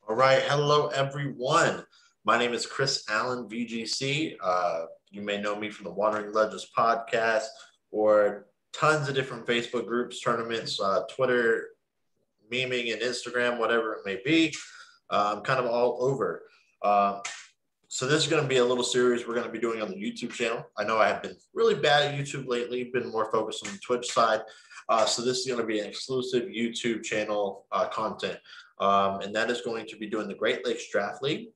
All right. Hello, everyone. My name is Chris Allen, VGC. You may know me from the Wandering Legends podcast or tons of different Facebook groups, tournaments, Twitter, memeing, and Instagram, whatever it may be. I'm kind of all over. Uh, so this is going to be a little series we're going to be doing on the YouTube channel. I know I have been really bad at YouTube lately, been more focused on the Twitch side. So this is going to be an exclusive YouTube channel content. And that is going to be doing the Great Lakes Draft League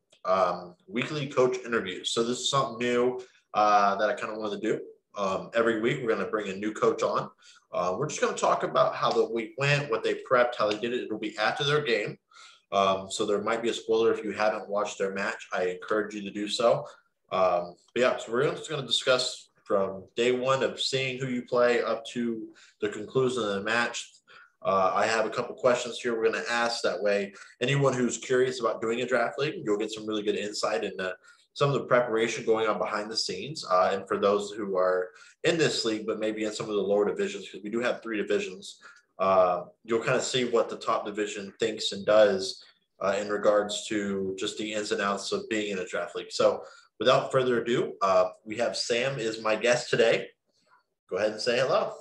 weekly coach interviews. So this is something new that I kind of wanted to do. Every week, we're going to bring a new coach on. We're just going to talk about how the week went, what they prepped, how they did it. It'll be after their game. So there might be a spoiler if you haven't watched their match. I encourage you to do so. But yeah, so we're just going to discuss from day one of seeing who you play up to the conclusion of the match. I have a couple questions here we're going to ask. That way, anyone who's curious about doing a draft league, you'll get some really good insight into some of the preparation going on behind the scenes. And for those who are in this league, but maybe in some of the lower divisions, because we do have 3 divisions, you'll kind of see what the top division thinks and does in regards to just the ins and outs of being in a draft league. So without further ado, we have Sam is my guest today. Go ahead and say hello.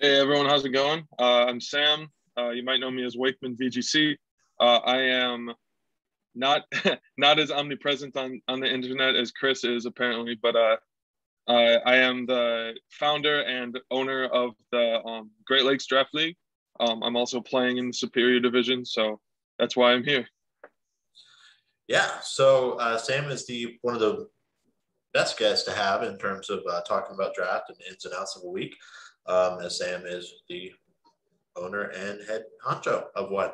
Hey everyone, how's it going? I'm Sam. You might know me as Wakeman VGC. I am not not as omnipresent on the internet as Chris is apparently, but I am the founder and owner of the Great Lakes Draft League. I'm also playing in the Superior Division, so that's why I'm here. Yeah, so Sam is one of the best guests to have in terms of talking about draft and ins and outs of a week. As Sam is the owner and head honcho of one.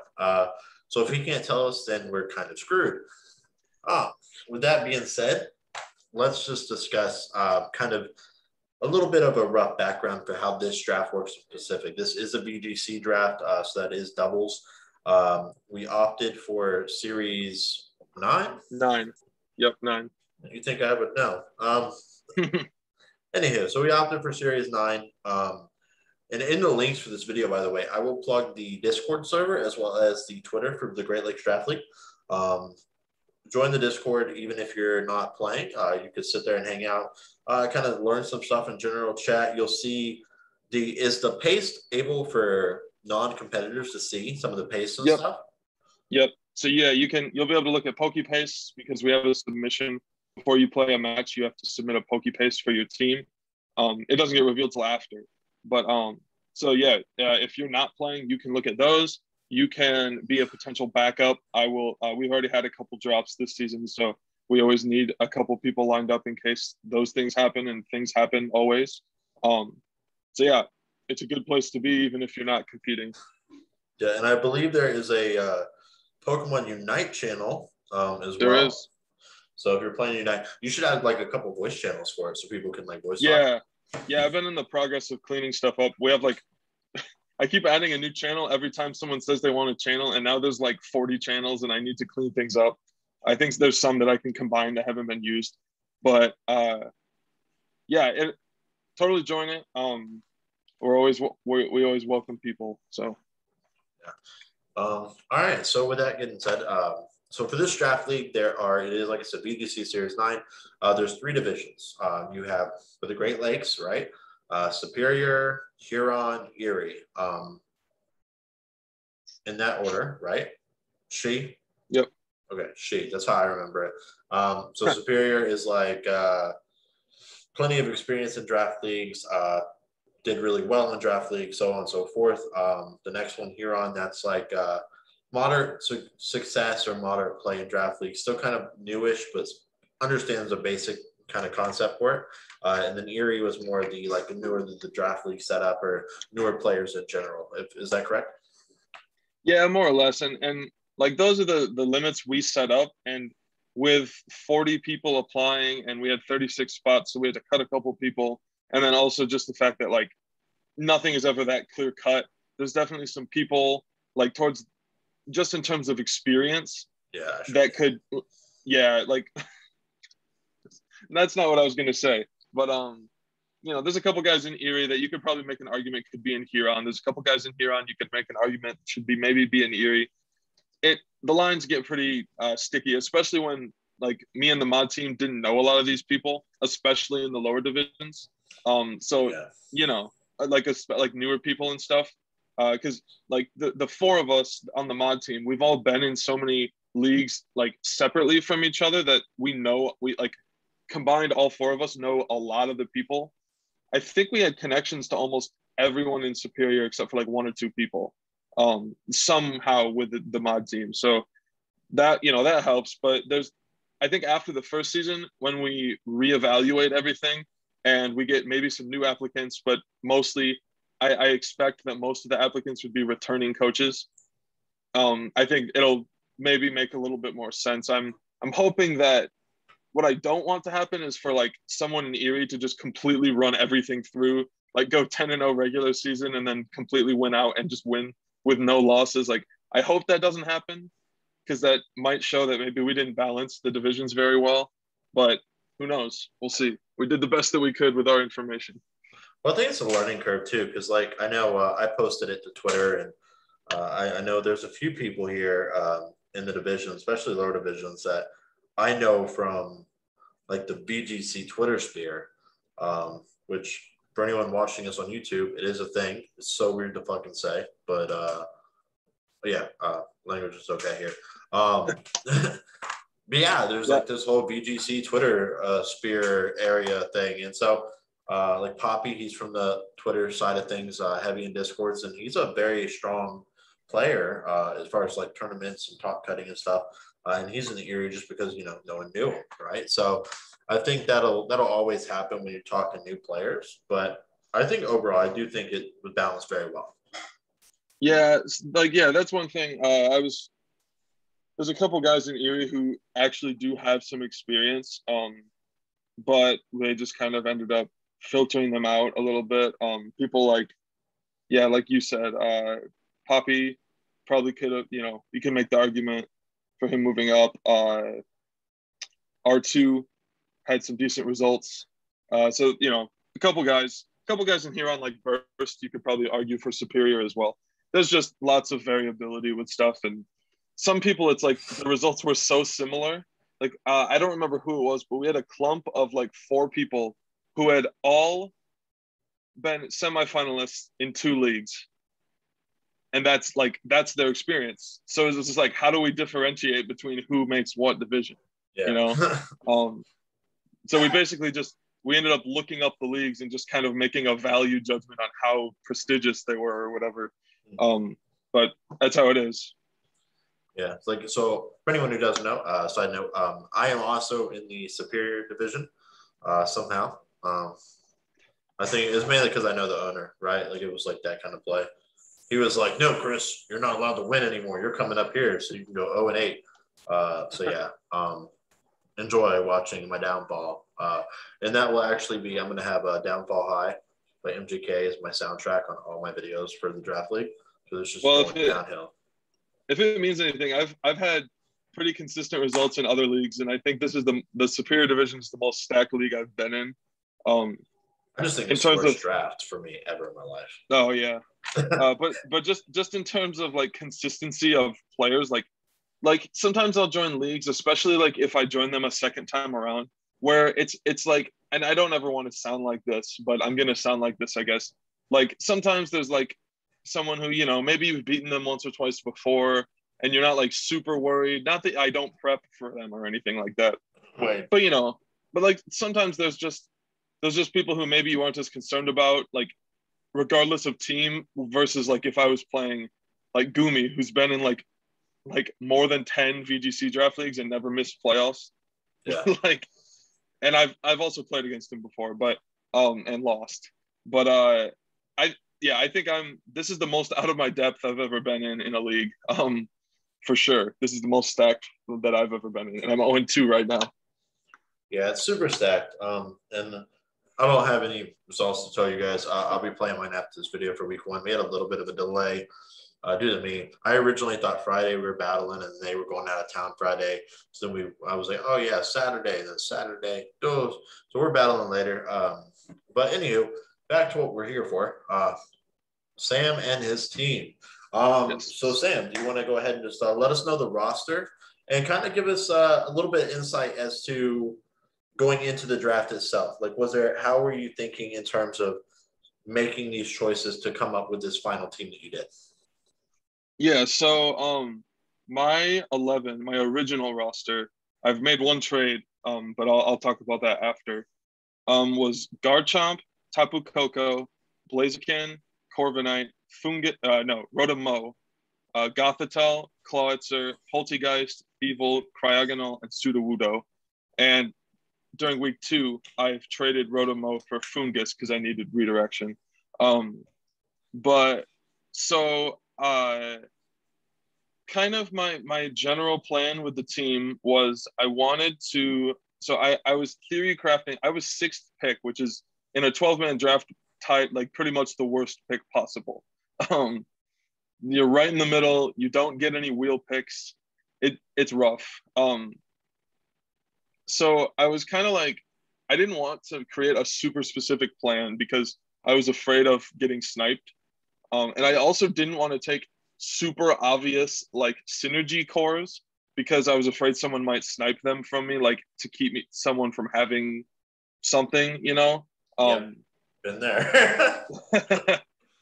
So if he can't tell us, then we're kind of screwed. With that being said, let's just discuss kind of a little bit of a rough background for how this draft works in Pacific. This is a VGC draft, so that is doubles. We opted for Series 9? 9. Yep, 9. You think I would know. Anywho, so we opted for Series 9. And in the links for this video, by the way, I will plug the Discord server as well as the Twitter for the Great Lakes Draft League. Join the Discord even if you're not playing. You could sit there and hang out, kind of learn some stuff in general chat. You'll see is the paste able for non-competitors to see some of the paste and stuff? Yep. So yeah, you'll be able to look at Poke Paste because we have a submission. Before you play a match, you have to submit a Poke Paste for your team. It doesn't get revealed till after. But so yeah, if you're not playing, you can look at those. You can be a potential backup. We've already had a couple drops this season, so we always need a couple people lined up in case those things happen, and things happen always. So yeah, it's a good place to be even if you're not competing. Yeah, and I believe there is a Pokemon Unite channel as well. There is. So if you're playing Unite, you should have like a couple voice channels for it so people can like voice talk. Yeah, I've been in the progress of cleaning stuff up. We have like, I keep adding a new channel every time someone says they want a channel, and now there's like 40 channels, and I need to clean things up. I think there's some that I can combine that haven't been used, but totally join it. We always welcome people. So yeah. All right. So with that getting said, so for this draft league, it is, like I said, VGC Series 9. There's 3 divisions. You have for the Great Lakes, right? Superior, Huron, Erie. In that order, right? She? Yep. Okay, she. That's how I remember it. So Superior is like plenty of experience in draft leagues, did really well in draft leagues, so on and so forth. The next one, Huron, that's like moderate success or moderate play in draft league, still kind of newish, but understands a basic kind of concept for it. And then Erie was more newer the draft league setup or newer players in general. Is that correct? Yeah, more or less. And like those are the limits we set up. And with 40 people applying, and we had 36 spots, so we had to cut a couple people. And then also just the fact that like nothing is ever that clear cut. There's definitely some people like towards just in terms of experience that could, like that's not what I was going to say, but there's a couple guys in Erie that you could probably make an argument could be in Huron. There's a couple guys in Huron you could make an argument should maybe be in Erie. the lines get pretty sticky, especially when like me and the mod team didn't know a lot of these people, especially in the lower divisions. So Yeah. you know, like newer people and stuff. Because like the four of us on the mod team, we've all been in so many leagues like separately from each other that we like combined, all four of us know a lot of the people. I think we had connections to almost everyone in Superior except for like one or two people, somehow with the mod team. So that, you know, that helps. But I think after the first season, when we reevaluate everything and we get maybe some new applicants, but mostly I expect that most of the applicants would be returning coaches. I think it'll maybe make a little bit more sense. I'm hoping that what I don't want to happen is for like someone in Erie to just completely run everything through, like go 10-0 regular season and then completely win out and just win with no losses. Like I hope that doesn't happen because that might show that maybe we didn't balance the divisions very well. But who knows? We'll see. We did the best that we could with our information. Well, I think it's a learning curve too, because like I know I posted it to Twitter, and I know there's a few people here in the division, especially lower divisions, that I know from like the BGC Twitter sphere, which for anyone watching us on YouTube, it is a thing. It's so weird to fucking say, but yeah, language is okay here. But yeah, there's Yeah. like this whole VGC Twitter sphere area thing, and so like Poppy, he's from the Twitter side of things, heavy in Discords, and he's a very strong player as far as like tournaments and top cutting and stuff. And he's in the area just because no one knew him, right? So I think that'll always happen when you're talking new players. But I think overall, I do think it was balanced very well. Yeah, like yeah, that's one thing. There's a couple guys in Erie who actually do have some experience, but they just kind of ended up filtering them out a little bit. People like, yeah, like you said, Poppy probably could have, you can make the argument for him moving up. R2 had some decent results. So, a couple guys in here on like Burst, you could probably argue for Superior as well. There's just lots of variability with stuff. And some people, it's like the results were so similar. Like, I don't remember who it was, but we had a clump of like four people who had all been semifinalists in two leagues. And that's their experience. So it's just like, how do we differentiate between who makes what division? Yeah. You know? So we ended up looking up the leagues and just kind of making a value judgment on how prestigious they were or whatever. But that's how it is. Yeah, it's like, so for anyone who doesn't know, side note, I am also in the Superior division somehow. I think it's mainly because I know the owner, right? Like it was like that kind of play. He was like, "No, Chris, you're not allowed to win anymore. You're coming up here, so you can go 0-8." So yeah, enjoy watching my downfall, and that will actually be. I'm going to have a downfall high by MGK as my soundtrack on all my videos for the draft league. So it's just Well, going downhill. if it means anything, I've had pretty consistent results in other leagues, and I think this is the Superior Division is the most stacked league I've been in. I just think In it's the terms worst of draft for me ever in my life. oh yeah, but just in terms of like consistency of players, like sometimes I'll join leagues, especially like if I join them a second time around, where it's like, and I don't ever want to sound like this, but I'm gonna sound like this, I guess. Like sometimes there's like someone who, maybe you've beaten them once or twice before and you're not like super worried. Not that I don't prep for them or anything like that. Right. But but like sometimes there's just people who maybe you aren't as concerned about, like regardless of team versus like if I was playing like Gumi, who's been in like more than 10 VGC draft leagues and never missed playoffs. Yeah. Like, and I've also played against him before, but and lost. But I think this is the most out of my depth I've ever been in a league. For sure. This is the most stacked that I've ever been in. And I'm 0-2 right now. Yeah, it's super stacked. And I don't have any results to tell you guys. I'll be playing mine after this video for week 1. We had a little bit of a delay due to me. I originally thought Friday we were battling and they were going out of town Friday. So then I was like, oh yeah, Saturday, then Saturday. So we're battling later. But anywho, back to what we're here for. Sam and his team. So Yes. Sam, do you want to go ahead and just let us know the roster and kind of give us a little bit of insight as to going into the draft itself? Like, how were you thinking in terms of making these choices to come up with this final team that you did? Yeah, so my 11, my original roster, I've made one trade, but I'll talk about that after. Was Garchomp, Tapu Koko, Blaziken, Corviknight, Rotom-Mow, Gothitelle, Clawitzer, Poltegeist, Evil, Cryogonal, and Sudowoodo. And during week 2, I've traded Rotom-Mow for Fungus because I needed redirection. But so kind of my general plan with the team was I wanted to. So I was theory crafting. I was 6th pick, which is in a 12-man draft tied like pretty much the worst pick possible. Um, you're right in the middle. You don't get any wheel picks. It's rough. So I was kind of like, I didn't want to create a super specific plan because I was afraid of getting sniped. And I also didn't want to take super obvious like synergy cores because I was afraid someone might snipe them from me, like to keep someone from having something, you know? Yep, been there.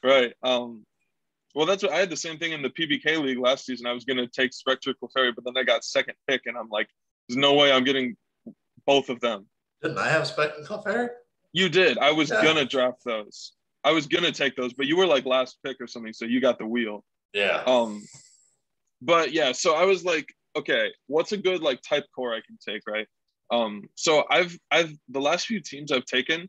Right. Well, that's what I had the same thing in the PBK league last season. I was going to take Spectral Fairy, but then I got 2nd pick, and I'm like, there's no way I'm getting both of them. Didn't I have Spectacle Fairy? You did. I was Yeah. gonna draft those. I was gonna take those, but you were like last pick or something, so you got the wheel. Yeah. But yeah, so I was like, okay, what's a good like type core I can take, right? So I've the last few teams I've taken,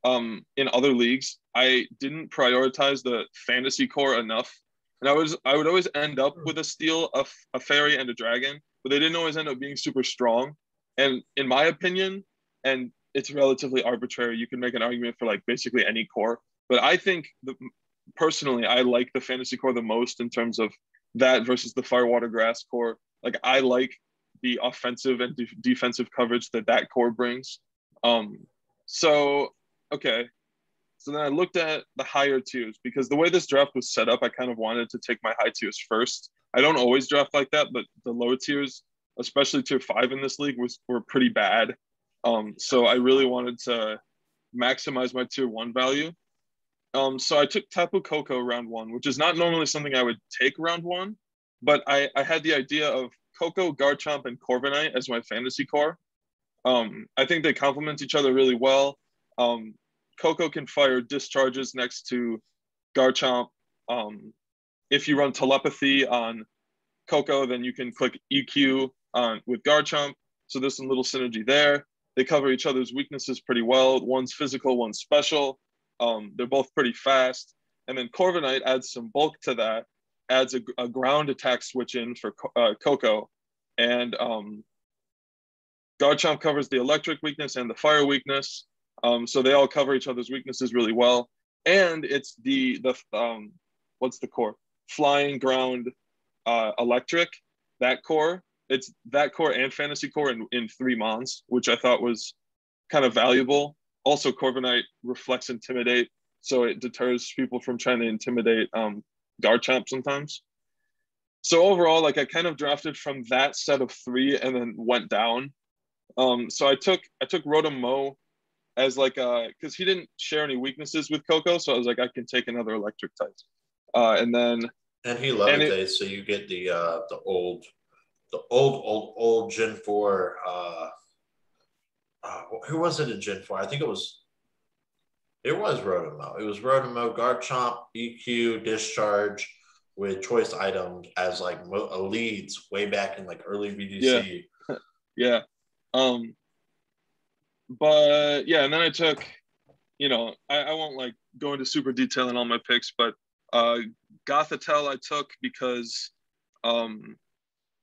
in other leagues, I didn't prioritize the fantasy core enough, and I would always end up with a steel, a fairy, and a dragon, but they didn't always end up being super strong. And in my opinion, and it's relatively arbitrary, you can make an argument for like basically any core, but I think personally I like the fantasy core the most in terms of that versus the fire water grass core. Like I like the offensive and defensive coverage that core brings. Um, so okay, so then I looked at the higher tiers because the way this draft was set up, I kind of wanted to take my high tiers first. I don't always draft like that, but the lower tiers, especially tier 5 in this league, were pretty bad. So I really wanted to maximize my tier 1 value. So I took Tapu Koko round 1, which is not normally something I would take round 1, but I had the idea of Koko, Garchomp, and Corviknight as my fantasy core. I think they complement each other really well. Koko can fire discharges next to Garchomp. If you run telepathy on Koko, then you can click EQ with Garchomp. So there's some little synergy there. They cover each other's weaknesses pretty well. One's physical, one's special. They're both pretty fast. And then Corviknight adds some bulk to that, adds a ground attack switch in for Koko. And Garchomp covers the electric weakness and the fire weakness. So they all cover each other's weaknesses really well. And it's the what's the core? Flying, ground, electric. That core. It's that core and fantasy core in 3 mons, which I thought was kind of valuable. Also, Corviknight reflects intimidate, so it deters people from trying to intimidate Garchomp sometimes. So overall, like I kind of drafted from that set of 3 and then went down. So I took Rotom-Mow as like because he didn't share any weaknesses with Koko, so I was like I can take another electric type. And then And he and it levitates, so you get the old Gen 4. Who was it in Gen 4? I think it was Rotomo. It was Rotomo, Garchomp, EQ, Discharge with choice items as like leads way back in like early yeah, VGC. yeah. Um but yeah, and then I took, I won't like go into super detail in all my picks, but uh Gothitelle I took because um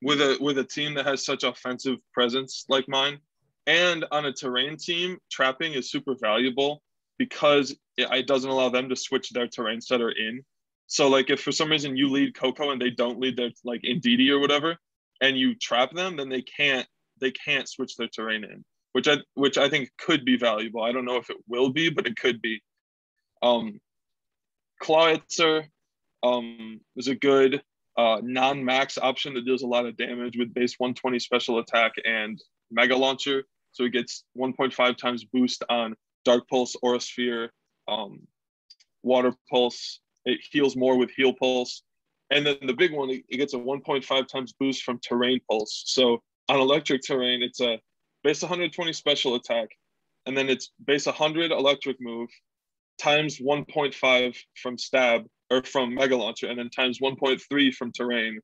with a team that has such offensive presence like mine, and on a terrain team, trapping is super valuable because it doesn't allow them to switch their terrain setter in. So like if for some reason you lead Coco and they don't lead their like Indeedee or whatever, and you trap them, then they can't switch their terrain in, which I think could be valuable. I don't know if it will be, but it could be. Um, Clawitzer, is a good non-max option that deals a lot of damage with base 120 special attack and Mega Launcher. So he gets 1.5 times boost on Dark Pulse, Aura Sphere, Water Pulse. It heals more with Heal Pulse. And then the big one, it gets a 1.5 times boost from Terrain Pulse. So on electric terrain, it's a base 120 special attack, and then it's base 100 electric move times 1.5 from stab or from Mega Launcher, and then times 1.3 from terrain.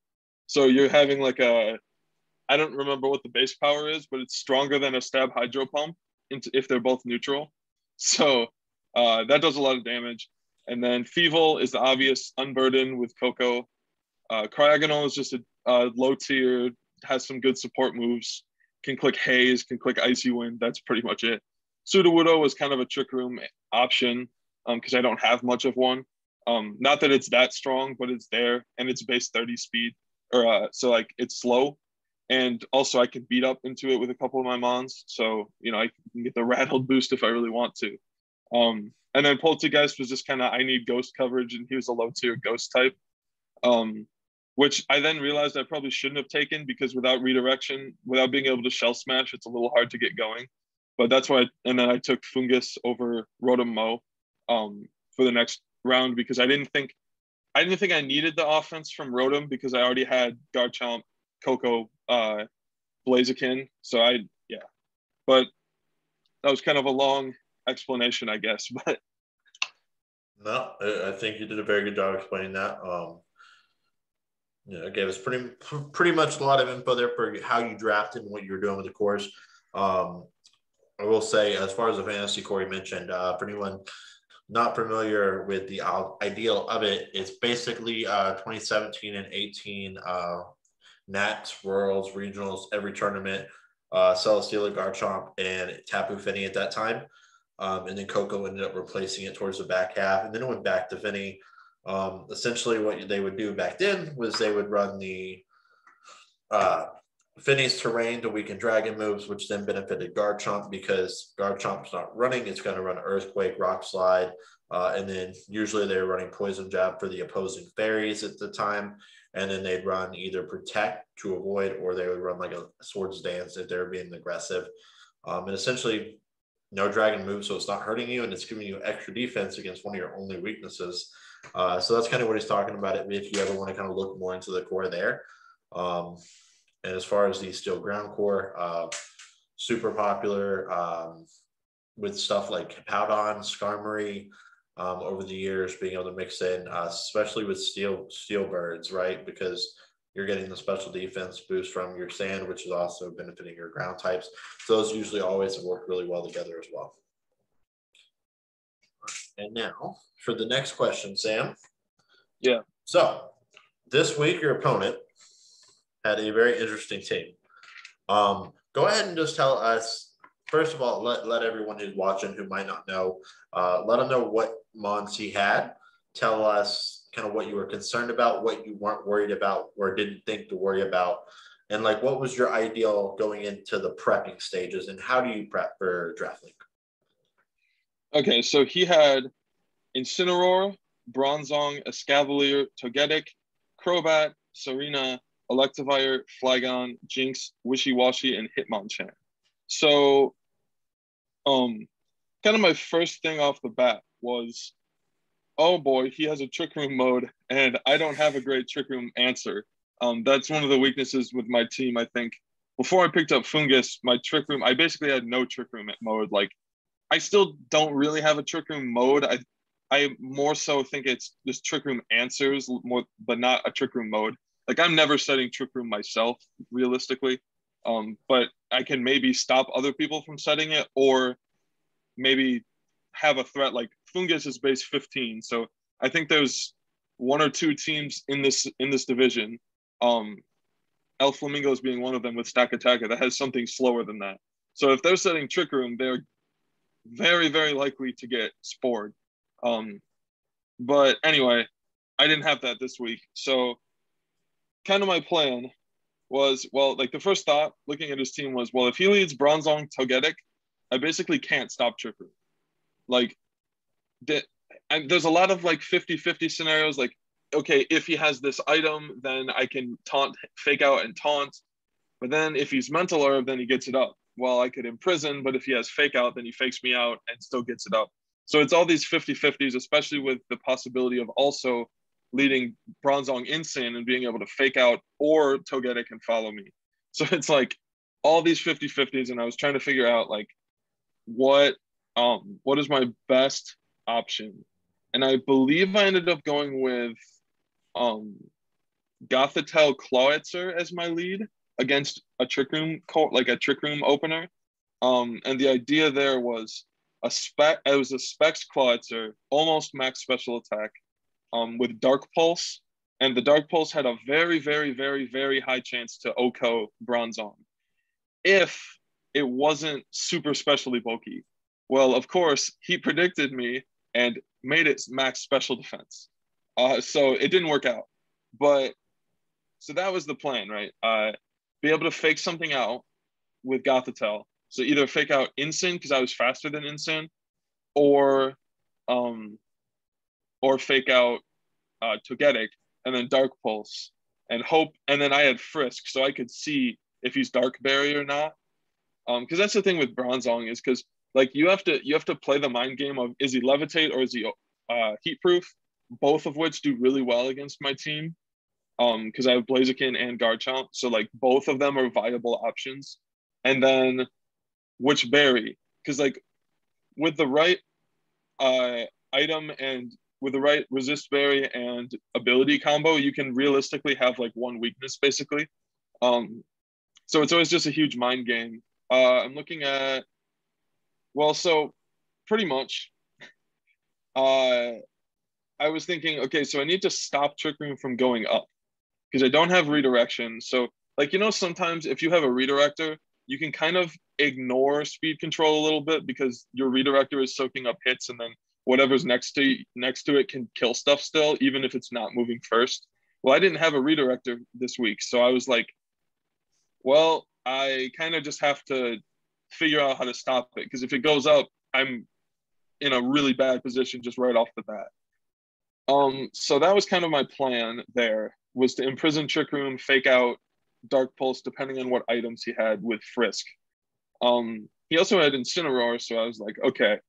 So you're having like I don't remember what the base power is, but it's stronger than a stab hydro pump if they're both neutral. So that does a lot of damage. And then Feeble is the obvious unburden with Coco. Cryogonal is just a low tier, has some good support moves, can click Haze, can click Icy Wind. That's pretty much it. Sudowoodo was kind of a Trick Room option because I don't have much of one. Not that it's that strong, but it's there, and it's base 30 speed. So like it's slow. And also I can beat up into it with a couple of my mons. So, you know, I can get the rattled boost if I really want to. And then Poltergeist was just kind of, I need ghost coverage, and he was a low tier ghost type. Which I then realized I probably shouldn't have taken because without redirection, without being able to shell smash, it's a little hard to get going. But that's why, and then I took Fungus over Rotom Mo for the next round because I didn't think I needed the offense from Rotom because I already had Garchomp, Coco, Blaziken. So but that was kind of a long explanation, I guess. But no, I think you did a very good job explaining that. It gave us pretty much a lot of info there for how you drafted and what you were doing with the course. I will say, as far as the fantasy core you mentioned, for anyone not familiar with the ideal of it, it's basically 2017 and 18 Nats, Worlds, Regionals, every tournament, Celesteela, Garchomp, and Tapu Fini at that time. And then Coco ended up replacing it towards the back half. And then it went back to Fini. Essentially what they would do back then was they would run the Fini's terrain to weaken dragon moves, which then benefited Garchomp because Garchomp's not running. It's going to run Earthquake, Rock Slide, and then usually they were running Poison Jab for the opposing fairies at the time. And then they'd run either Protect to avoid, or they would run like a Swords Dance if they were being aggressive. And essentially, no dragon moves, so it's not hurting you, and it's giving you extra defense against one of your only weaknesses. So that's kind of what he's talking about if you ever want to kind of look more into the core there. And as far as the Steel Ground core, super popular with stuff like Powdon, Skarmory over the years, being able to mix in, especially with Steel Birds, right? Because you're getting the special defense boost from your sand, which is also benefiting your ground types. So those usually always have worked really well together as well. And now for the next question, Sam. Yeah. So this week, your opponent had a very interesting team. Go ahead and just tell us, first of all, let everyone who's watching who might not know, let them know what mons he had. Tell us kind of what you were concerned about, what you weren't worried about or didn't think to worry about, and like what was your ideal going into the prepping stages, and how do you prep for Draft League? Okay, so he had Incineroar, Bronzong, Escavalier, Togetic, Crobat, Serena, Electivire, Flygon, Jinx, Wishy-Washy, and Hitmonchan. So, kind of my first thing off the bat was, oh boy, he has a Trick Room mode, and I don't have a great Trick Room answer. That's one of the weaknesses with my team, I think. Before I picked up Fungus, my Trick Room, I basically had no Trick Room mode. Like, I still don't really have a Trick Room mode. I more so think it's just Trick Room answers, more, but not a Trick Room mode. Like, I'm never setting Trick Room myself, realistically. But I can maybe stop other people from setting it, or maybe have a threat. Like, Fungus is base 15, so I think there's one or two teams in this division, El Flamingos being one of them with Stack Attacker, that has something slower than that. So if they're setting Trick Room, they're very, very likely to get spored. But anyway, I didn't have that this week. So kind of my plan was, well, like the first thought looking at his team was, well, if he leads Bronzong, Togetic, I basically can't stop Trick Room. Like, there's a lot of like 50-50 scenarios. Like, okay, if he has this item, then I can taunt, fake out and taunt. But then if he's mental herb, then he gets it up. Well, I could imprison, but if he has fake out, then he fakes me out and still gets it up. So it's all these 50-50s, especially with the possibility of also leading Bronzong Insane and being able to fake out, or Togetic can follow me. So it's like all these 50-50s, and I was trying to figure out like what is my best option. And I believe I ended up going with Gothitelle Clawitzer as my lead against a Trick Room, like a Trick Room opener. And the idea there was it was a Specs Clawitzer, almost max special attack, with Dark Pulse. And the Dark Pulse had a very, very, very, very high chance to OHKO Bronzong if it wasn't super specially bulky. Well, of course, he predicted me and made it max special defense. So it didn't work out. But so that was the plan, right? Be able to fake something out with Gothitelle. So either fake out Insane because I was faster than Insane, or fake out Togetic and then Dark Pulse and hope. And then I had Frisk, so I could see if he's Dark Berry or not. Because that's the thing with Bronzong is because like you have to play the mind game of, is he Levitate or is he Heat Proof? Both of which do really well against my team. Because I have Blaziken and Garchomp, so like both of them are viable options. And then which berry? Because like with the right item and with the right resist berry and ability combo, you can realistically have like one weakness basically. So it's always just a huge mind game. I'm looking at, well, so pretty much, I was thinking, okay, so I need to stop Trick Room from going up because I don't have redirection. So like, sometimes if you have a redirector, you can kind of ignore speed control a little bit because your redirector is soaking up hits, and then whatever's next to it can kill stuff still, even if it's not moving first. Well, I didn't have a redirector this week, so I was like, well, I kind of just have to figure out how to stop it, because if it goes up, I'm in a really bad position just right off the bat. So that was kind of my plan there, was to imprison Trick Room, fake out Dark Pulse, depending on what items he had with Frisk. He also had Incineroar, so I was like, okay,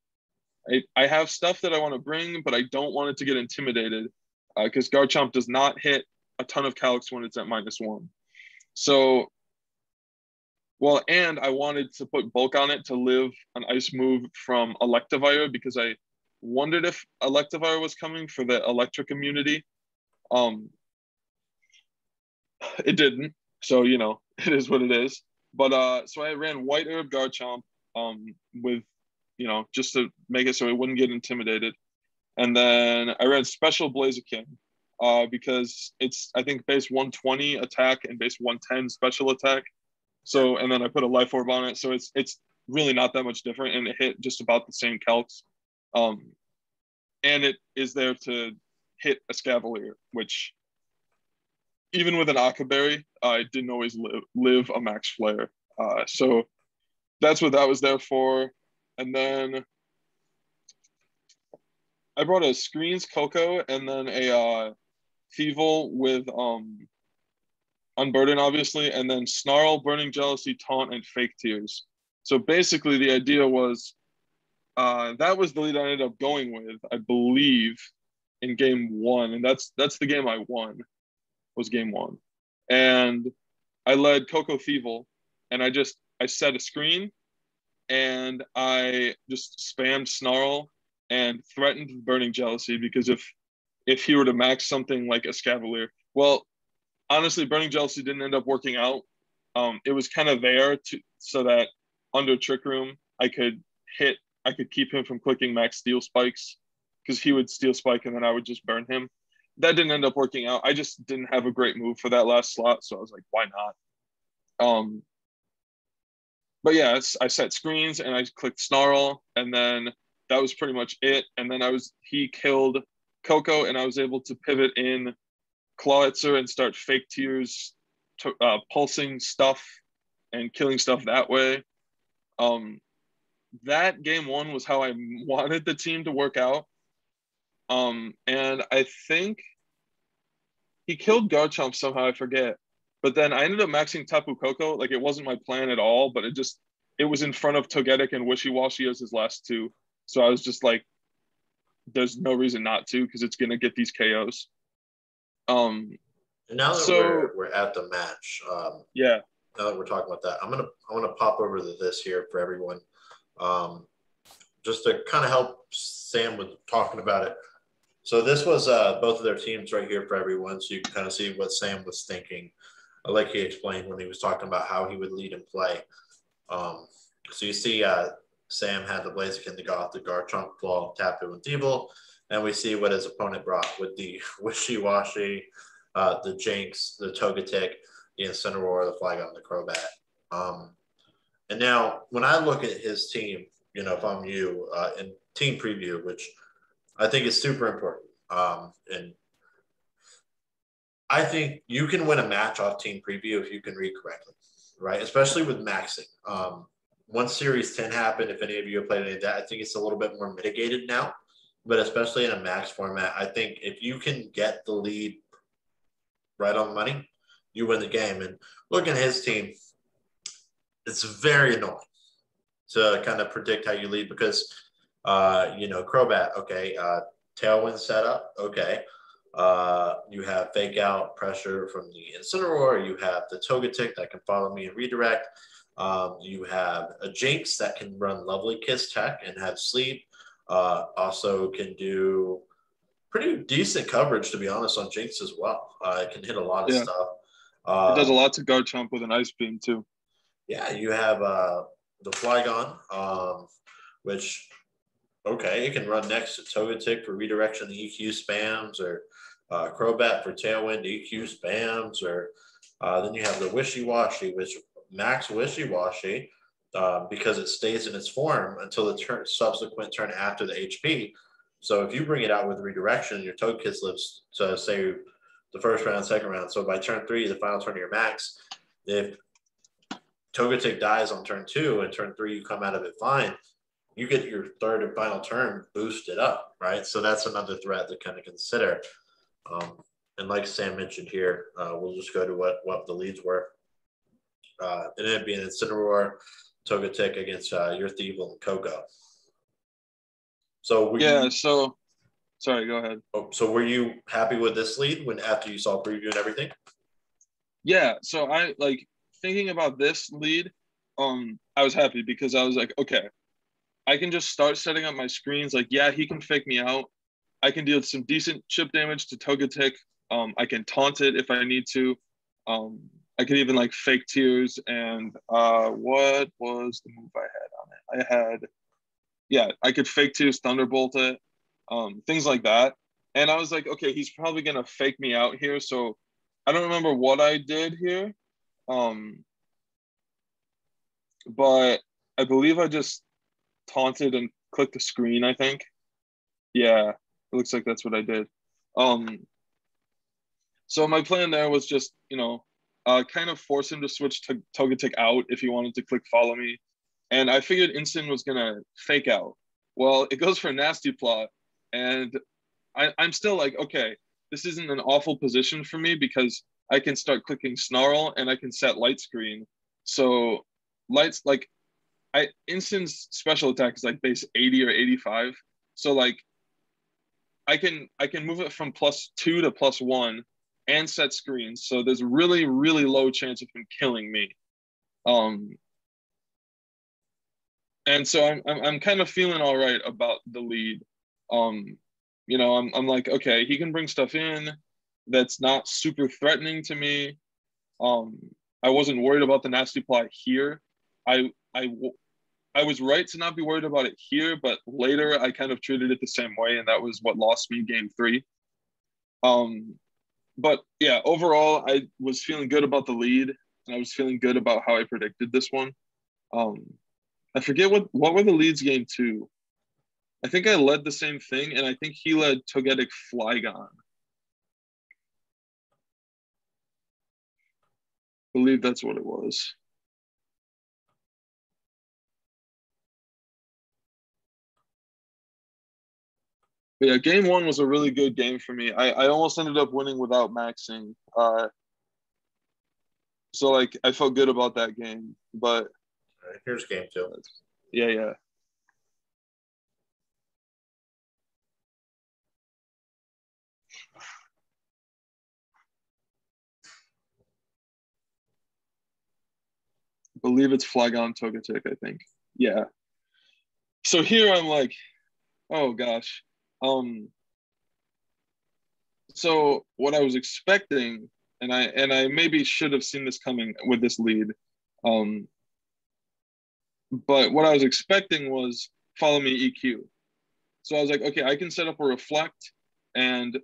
I have stuff that I want to bring, but I don't want it to get intimidated, because Garchomp does not hit a ton of calcs when it's at -1. So, well, and I wanted to put bulk on it to live an ice move from Electivire, because I wondered if Electivire was coming for the electric immunity. It didn't, so it is what it is. But so I ran White Herb Garchomp with just to make it so it wouldn't get intimidated, and then I ran Special Blaziken because it's, I think, base 120 attack and base 110 special attack. So, and then I put a Life Orb on it, so it's really not that much different, and it hit just about the same calcs. And it is there to hit a Escavalier, which even with an Akaberry, I didn't always live a max flare. So that's what that was there for. And then I brought a Screens Coco and then a Thievul with Unburden, obviously, and then Snarl, Burning Jealousy, Taunt, and Fake Tears. So basically the idea was, that was the lead I ended up going with, I believe, in game 1. And that's the game I won, was game 1. And I led Coco Thievul, and I set a screen, and I just spammed Snarl and threatened Burning Jealousy, because if he were to max something like Escavalier, well, honestly, Burning Jealousy didn't end up working out. It was kind of there so that under Trick Room, I could keep him from clicking max Steel Spikes, because he would Steel Spike and then I would just burn him. That didn't end up working out. I just didn't have a great move for that last slot, so I was like, why not? But yeah, I set screens and I clicked Snarl, and then that was pretty much it. And then he killed Coco, and I was able to pivot in Clawitzer and start Fake Tears, pulsing stuff and killing stuff that way. That game 1 was how I wanted the team to work out. And I think he killed Garchomp somehow, I forget. But then I ended up maxing Tapu Koko. Like it wasn't my plan at all, but it was in front of Togetic and Wishy Washy as his last two. So I was just like, there's no reason not to because it's gonna get these KOs. And now that So we're at the match, yeah, now that we're talking about that, I'm gonna pop over to this here for everyone, just to kind of help Sam with talking about it. So this was both of their teams right here for everyone, so you can kind of see what Sam was thinking, like he explained when he was talking about how he would lead and play. So you see, Sam had the Blaziken, the Goth, the Garchomp, Claw, Tapu, and Gldl, and we see what his opponent brought with the Wishy Washy, the Jinx, the Togetic, the Incineroar, the Flygon, the Crobat. And now, when I look at his team, if I'm you, in team preview, which I think is super important, and I think you can win a match off team preview if you can read correctly, right? Especially with maxing. Once Series 10 happened, if any of you have played any of that, I think it's a little bit more mitigated now. But especially in a max format, I think if you can get the lead right on the money, you win the game. And looking at his team, it's very annoying to kind of predict how you lead because, Crobat, okay, Tailwind setup, okay. You have fake out pressure from the Incineroar. You have the Togetic that can follow me and redirect. You have a Jinx that can run Lovely Kiss Tech and have sleep. Also can do pretty decent coverage, to be honest, on Jinx as well. It can hit a lot of yeah. stuff. It does a lot to Garchomp with an Ice Beam too. Yeah, you have the Flygon, which, okay, it can run next to Togetic for redirection the EQ spams, or Crobat for Tailwind EQ spams, or then you have the Wishy Washy, which max Wishy Washy because it stays in its form until the subsequent turn after the HP. So if you bring it out with redirection, your Togekiss lives to say the first round, second round. So by turn 3, the final turn of your max, if Togetic dies on turn 2 and turn 3 you come out of it fine, you get your third and final turn boosted up, right? So that's another threat to kind of consider. And like Sam mentioned here, we'll just go to what the leads were. It ended up being Incineroar, Togetic against your Gldl and Coco. So Sorry, go ahead. So were you happy with this lead after you saw preview and everything? Yeah, so I like thinking about this lead. I was happy because I was like, okay, I can just start setting up my screens. Like, yeah, he can fake me out. I can deal some decent chip damage to Togetic. I can taunt it if I need to. I could even like fake tears. And what was the move I had on it? I could fake tears, Thunderbolt it, things like that. And I was like, okay, he's probably gonna fake me out here. So I don't remember what I did here, but I believe I just taunted and clicked the screen. I think, yeah, it looks like that's what I did. So my plan there was just, kind of force him to switch to Togetic out if he wanted to click follow me. And I figured Instant was going to fake out. Well, it goes for Nasty Plot. And I'm still like, okay, this isn't an awful position for me because I can start clicking Snarl and I can set Light Screen. So Light's like, Instant's special attack is like base 80 or 85. So like I can move it from +2 to +1 and set screens. So there's really, really low chance of him killing me. And so I'm kind of feeling all right about the lead. I'm like, okay, he can bring stuff in that's not super threatening to me. I wasn't worried about the Nasty Plot here. I was right to not be worried about it here, but later I kind of treated it the same way, and that was what lost me game 3. But yeah, overall, I was feeling good about the lead, and I was feeling good about how I predicted this one. I forget what were the leads game 2. I think I led the same thing, and I think he led Togetic Flygon. I believe that's what it was. But yeah, game one was a really good game for me. I almost ended up winning without maxing. So like I felt good about that game. But All right, here's game two. yeah, yeah. I believe it's Flygon Togetic, I think. Yeah. So here I'm like, oh gosh. So what I was expecting, and I maybe should have seen this coming with this lead. But what I was expecting was follow me EQ. So I was like, okay, I can set up a reflect and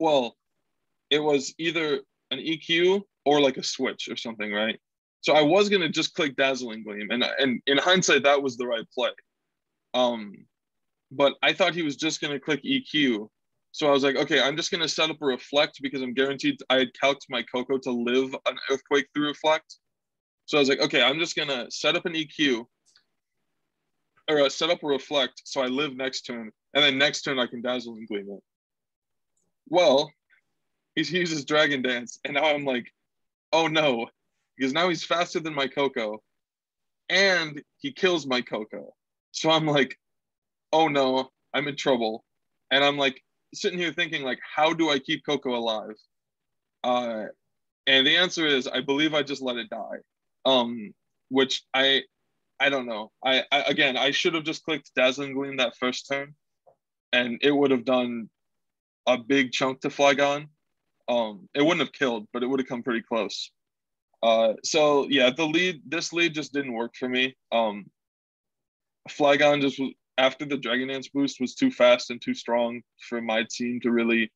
well, it was either an EQ or like a switch or something, right? So I was gonna just click Dazzling Gleam, and in hindsight, that was the right play. But I thought he was just gonna click EQ. So I was like, okay, I'm just gonna set up a reflect because I'm guaranteed I had calced my Coco to live an earthquake through reflect. So I was like, okay, I'm just gonna set up an EQ or set up a reflect so I live next turn, and then next turn I can Dazzling Gleam it. Well, he uses Dragon Dance, and now I'm like, oh no, because now he's faster than my Coco, and he kills my Coco. So I'm like, oh no, I'm in trouble. And I'm like sitting here thinking, like, how do I keep Coco alive? And the answer is, I believe I just let it die. Which I don't know. I again, I should have just clicked Dazzling Gleam that first turn, and it would have done a big chunk to Flygon. It wouldn't have killed, but it would have come pretty close. So yeah, this lead just didn't work for me. Flygon just was, after the Dragon Dance boost was too fast and too strong for my team to really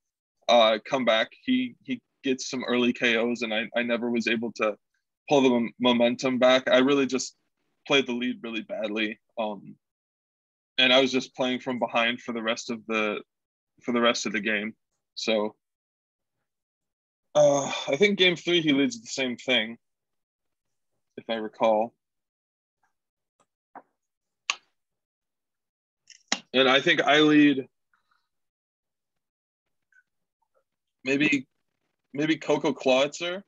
come back. He gets some early KOs, and I never was able to pull the momentum back. I really just played the lead really badly. And I was just playing from behind for the rest of the game. So I think game 3 he leads the same thing, if I recall. And I think I lead maybe Coco Clawitzer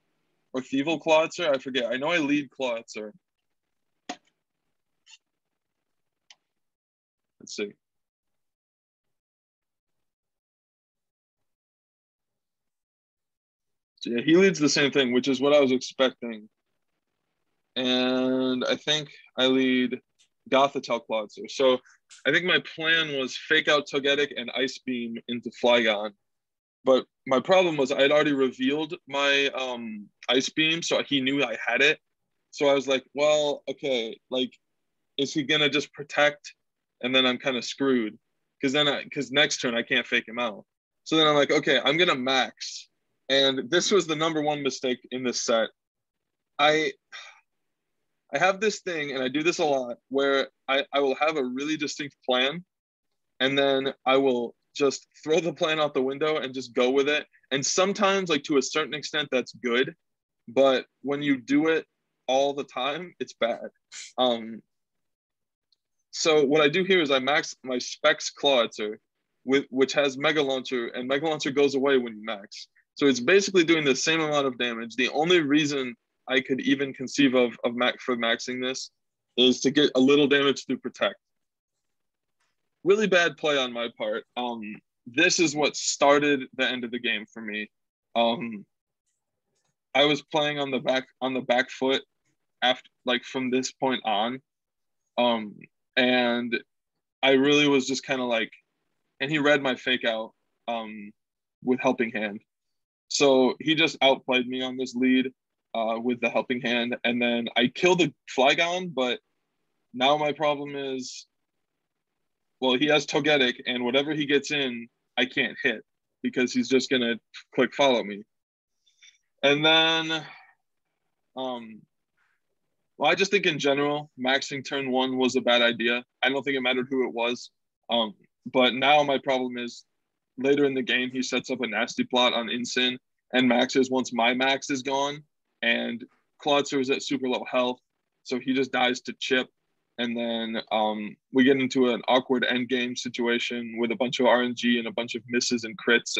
or Thievel Clawitzer. I forget. I know I lead Clawitzer. Let's see. So yeah, he leads the same thing, which is what I was expecting. And I think I lead Gothitelle Clawitzer. So I think my plan was fake out Togetic and Ice Beam into Flygon. But my problem was I had already revealed my Ice Beam, so he knew I had it. So I was like, well, okay, like, is he gonna just protect, and then I'm kind of screwed because next turn I can't fake him out. So then I'm like, okay, I'm gonna max, and this was the number one mistake in this set. I have this thing, and I do this a lot, where I will have a really distinct plan, and then I will just throw the plan out the window and just go with it. And sometimes, like, to a certain extent, that's good. But when you do it all the time, it's bad. So what I do here is I max my Specs Clawitzer, which has Mega Launcher, and Mega Launcher goes away when you max. So it's basically doing the same amount of damage. The only reason I could even conceive of maxing this is to get a little damage through Protect. Really bad play on my part. This is what started the end of the game for me. I was playing on the back foot after, like, from this point on. And I really was just kind of like, and he read my fake out with Helping Hand. So he just outplayed me on this lead with the Helping Hand. And then I killed the Flygon, but now my problem is, well, he has Togetic, and whatever he gets in, I can't hit because he's just going to click follow me. And then, well, I just think in general, maxing turn 1 was a bad idea. I don't think it mattered who it was. But now my problem is later in the game, he sets up a nasty plot on Incin and maxes once my max is gone. And Clawitzer is at super low health, so he just dies to Chip. and then we get into an awkward end game situation with a bunch of RNG and a bunch of misses and crits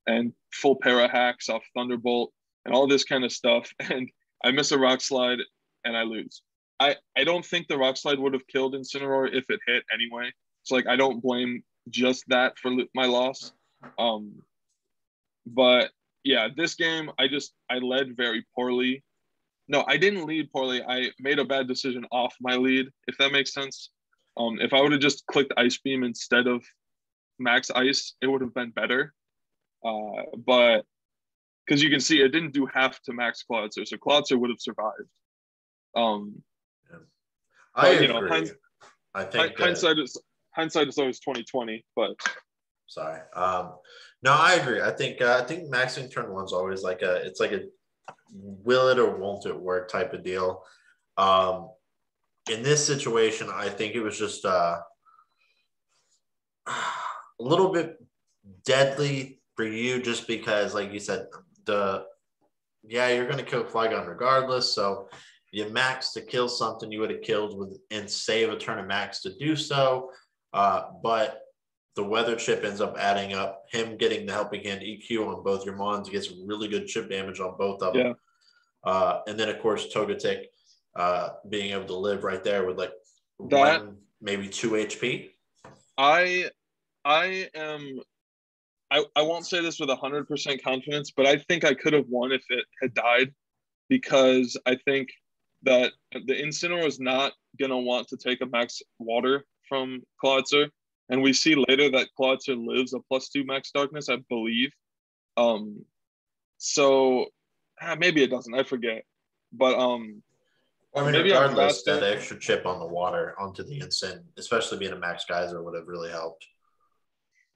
and full para hacks off Thunderbolt and all this kind of stuff. And I miss a rock slide and I lose. I don't think the rock slide would have killed Incineroar if it hit anyway. So like I don't blame just that for my loss. But yeah, this game I led very poorly. No, I didn't lead poorly. I made a bad decision off my lead, if that makes sense. If I would have just clicked Ice Beam instead of Max Ice, it would have been better. But because you can see it didn't do half to Max Clawitzer, so Clawitzer would have survived. I agree. I think hindsight is always 20/20. But sorry, no, I agree. I think maxing turn one's always like a will it or won't it work type of deal. In this situation, I think it was just a little bit deadly for you, just because, like you said, you're going to kill Flygon regardless. So you max to kill something you would have killed and save a turn of max to do so. But the weather chip ends up adding up. Him getting the helping hand EQ on both your Mons gets really good chip damage on both of them. Yeah. And then, of course, Togetic being able to live right there with like one, maybe 2 HP. I won't say this with 100% confidence, but I think I could have won if it had died, because I think that the Incineroar is not going to want to take a max water from Clawitzer. And we see later that Clawitzer lives a +2 max darkness, I believe. So maybe it doesn't, I forget. But maybe regardless, that extra chip on the water onto the Incin, especially being a max geyser, would have really helped.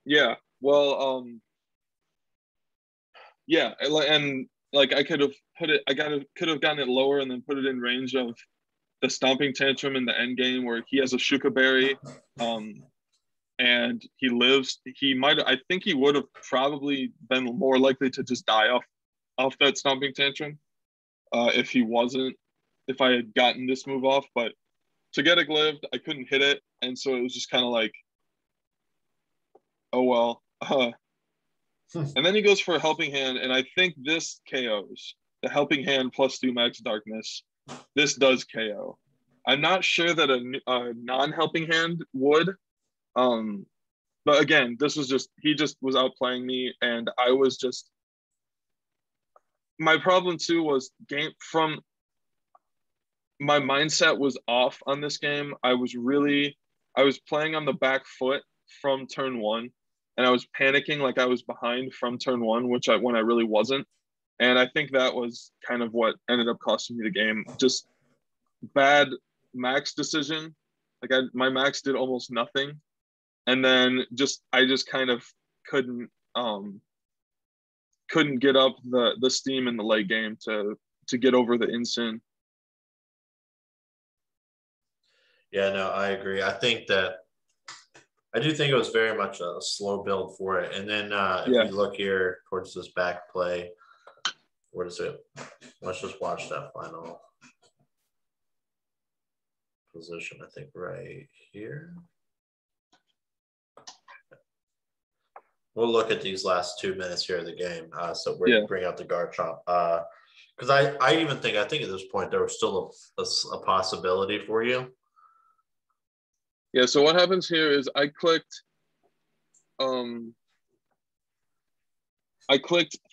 Yeah. Well, yeah, and like I could have could have gotten it lower and then put it in range of the Stomping Tantrum in the end game where he has a Shuka Berry, and he lives. I think he would have probably been more likely to just die off that Stomping Tantrum if I had gotten this move off. But to get a Glyph, I couldn't hit it, and so it was just kind of like, oh well. And then he goes for a helping hand, and I think this KOs. The helping hand +2 max darkness. This does KO. I'm not sure that a non-helping hand would. But again, he just was outplaying me, and I was just. My problem too was my mindset was off on this game. I was playing on the back foot from turn 1. And I was panicking like I was behind from turn 1, when I really wasn't. And I think that was kind of what ended up costing me the game. Just bad max decision. Like my max did almost nothing. And then I just kind of couldn't get up the steam in the late game to get over the Incin. Yeah, no, I agree. I do think it was very much a slow build for it. And then if we look here towards this back play, where is it? Let's just watch that final position, I think right here. We'll look at these last 2 minutes here of the game. So we're going to bring out the Garchomp. Because I think at this point there was still a possibility for you. Yeah, so what happens here is I clicked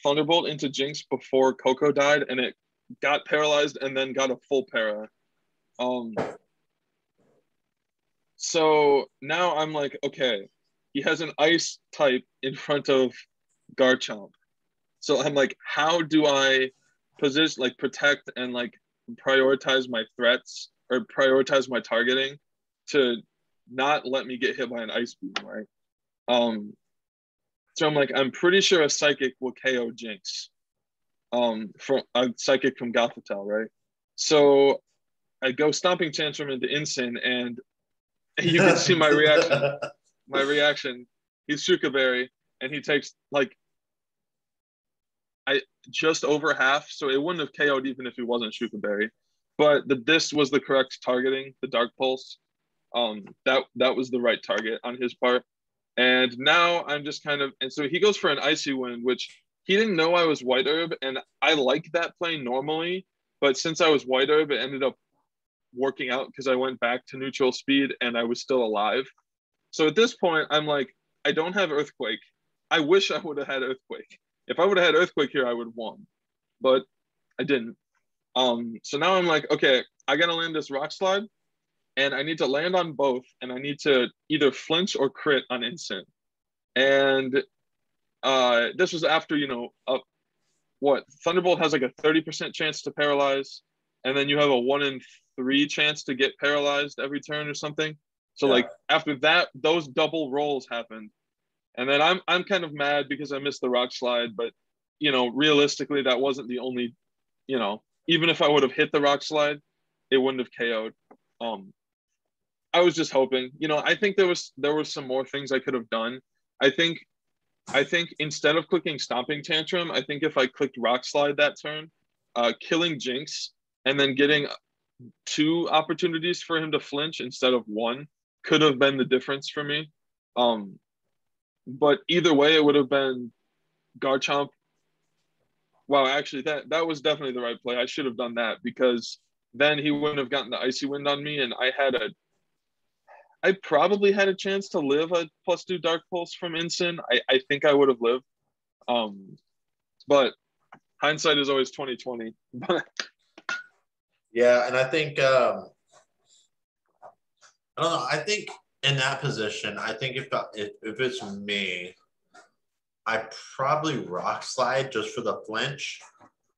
Thunderbolt into Jinx before Coco died, and it got paralyzed and then got a full para. So now I'm like, okay, he has an ice type in front of Garchomp. So I'm like, how do I protect and prioritize my threats or prioritize my targeting to not let me get hit by an ice beam, right? So I'm like, I'm pretty sure a psychic will KO Jinx. From a psychic from Gothitelle, right? So I go Stomping Tantrum into Incin, and you can see my reaction. My reaction. He's Shuka Berry, and he takes just over half, so it wouldn't have KO'd even if he wasn't Shuka Berry. But this was the correct targeting, the Dark Pulse. That was the right target on his part. And now I'm just kind of, and so he goes for an icy wind, which he didn't know I was white herb, and I like that play normally, but since I was white herb, it ended up working out because I went back to neutral speed and I was still alive. So at this point, I'm like, I don't have earthquake. I wish I would have had earthquake. If I would have had earthquake here, I would have won, but I didn't. So now I'm like, okay, I gotta land this rock slide, and I need to land on both, and I need to either flinch or crit on instant. And this was after, Thunderbolt has like a 30% chance to paralyze, and then you have a 1 in 3 chance to get paralyzed every turn or something. So like after that, those double rolls happened, and then I'm kind of mad because I missed the rock slide, but realistically, that wasn't the only, even if I would have hit the rock slide, it wouldn't have KO'd. I was just hoping, I think there was some more things I could have done. I think instead of clicking Stomping Tantrum, I think if I clicked Rock Slide that turn, killing Jinx and then getting 2 opportunities for him to flinch instead of 1 could have been the difference for me. But either way, it would have been Garchomp. Wow, actually, that was definitely the right play. I should have done that because then he wouldn't have gotten the Icy Wind on me, and I probably had a chance to live a +2 Dark Pulse from Ensign. I think I would have lived. But hindsight is always 20/20. Yeah, and I think I don't know. I think in that position, I think if it's me, I probably rock slide just for the flinch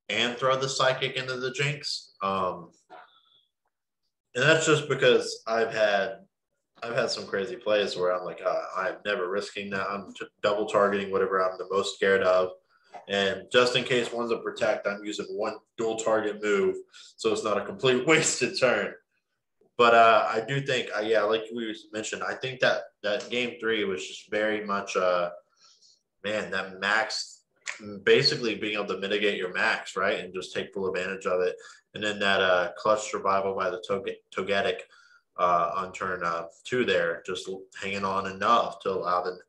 and throw the psychic into the Jinx. And that's just because I've had some crazy plays where I'm like, I'm never risking that. I'm double targeting whatever I'm the most scared of. And just in case one's a protect, I'm using one dual target move. So it's not a complete wasted turn. But I do think, like we mentioned, I think that game 3 was just very much, that max, basically being able to mitigate your max, right? And just take full advantage of it. And then that clutch survival by the Togetic on turn 2 there, just hanging on enough to allow the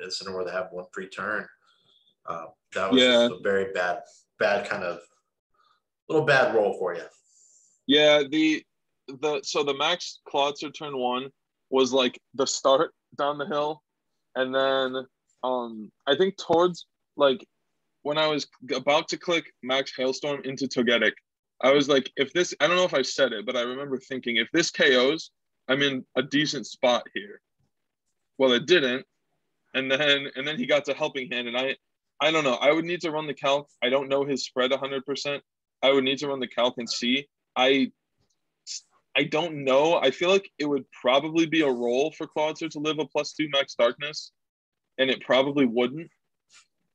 Incineroar to have 1 free turn. That was just a very bad kind of little bad roll for you. Yeah, so the max Clawitzer turn 1 was like the start down the hill, and then I think towards like when I was about to click max Hailstorm into Togetic, I was like, I don't know if I said it, but I remember thinking, if this KOs, I'm in a decent spot here. Well, it didn't. And then he got to Helping Hand, and I don't know. I would need to run the calc. I don't know his spread 100%. I would need to run the calc and see. I don't know. I feel like it would probably be a roll for Clawitzer to live a +2 max darkness, and it probably wouldn't.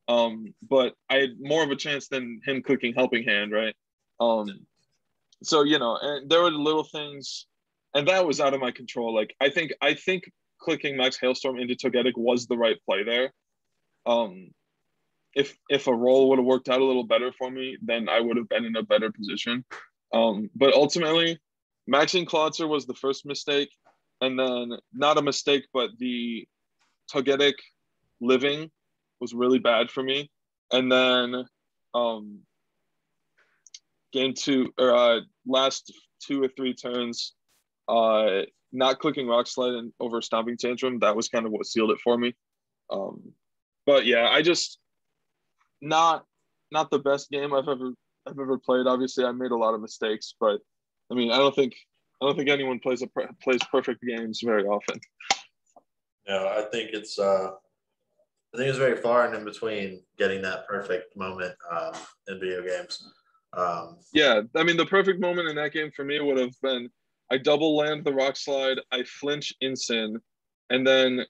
But I had more of a chance than him clicking Helping Hand, right? So and there were little things, and that was out of my control. Like I think clicking max Hailstorm into Togetic was the right play there. If a roll would have worked out a little better for me, then I would have been in a better position. But ultimately, maxing Clawitzer was the first mistake, and then not a mistake, but the Togetic living was really bad for me. And then game 2 or last 2 or 3 turns, not clicking Rock Slide and over Stomping Tantrum, that was kind of what sealed it for me. But yeah, I just not the best game I've ever played. Obviously, I made a lot of mistakes, but I mean, I don't think anyone plays perfect games very often. No, I think it's very far in between getting that perfect moment in video games. Yeah, I mean, the perfect moment in that game for me would have been I double land the Rock Slide, I flinch Incin, and then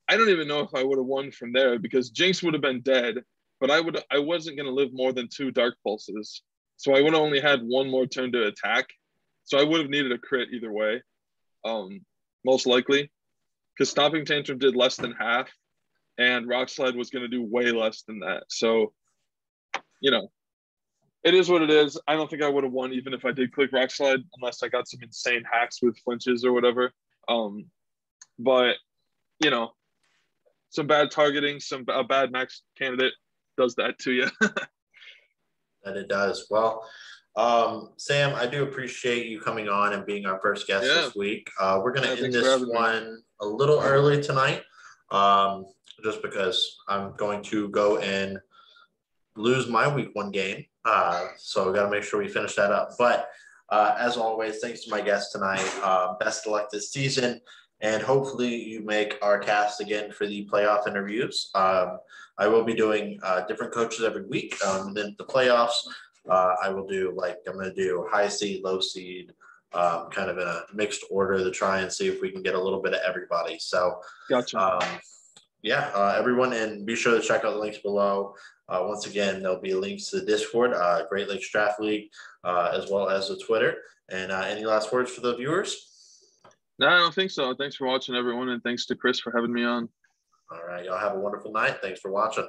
I don't even know if I would have won from there because Jinx would have been dead, but I wasn't going to live more than 2 Dark Pulses. So I would have only had 1 more turn to attack. So I would have needed a crit either way, most likely, because Stomping Tantrum did less than half, and Rock Slide was going to do way less than that. So, it is what it is. I don't think I would have won even if I did click Rock Slide, unless I got some insane hacks with flinches or whatever. But you know, some bad targeting, a bad max candidate does that to you. That it does. Well, Sam, I do appreciate you coming on and being our first guest Yeah. this week. We're going to end Thanks for this having me. one a little early tonight, just because I'm going to go and lose my week one game. So we got to make sure we finish that up. But as always, thanks to my guest tonight. Best of luck this season. And hopefully you make our cast again for the playoff interviews. I will be doing different coaches every week. Then the playoffs, I will do I'm going to do high seed, low seed, kind of in a mixed order to try and see if we can get a little bit of everybody. So, Gotcha. Everyone, and be sure to check out the links below. Once again, there'll be links to the Discord, Great Lakes Draft League, as well as the Twitter. And any last words for the viewers? No, I don't think so. Thanks for watching, everyone, and thanks to Chris for having me on. All right, y'all have a wonderful night. Thanks for watching.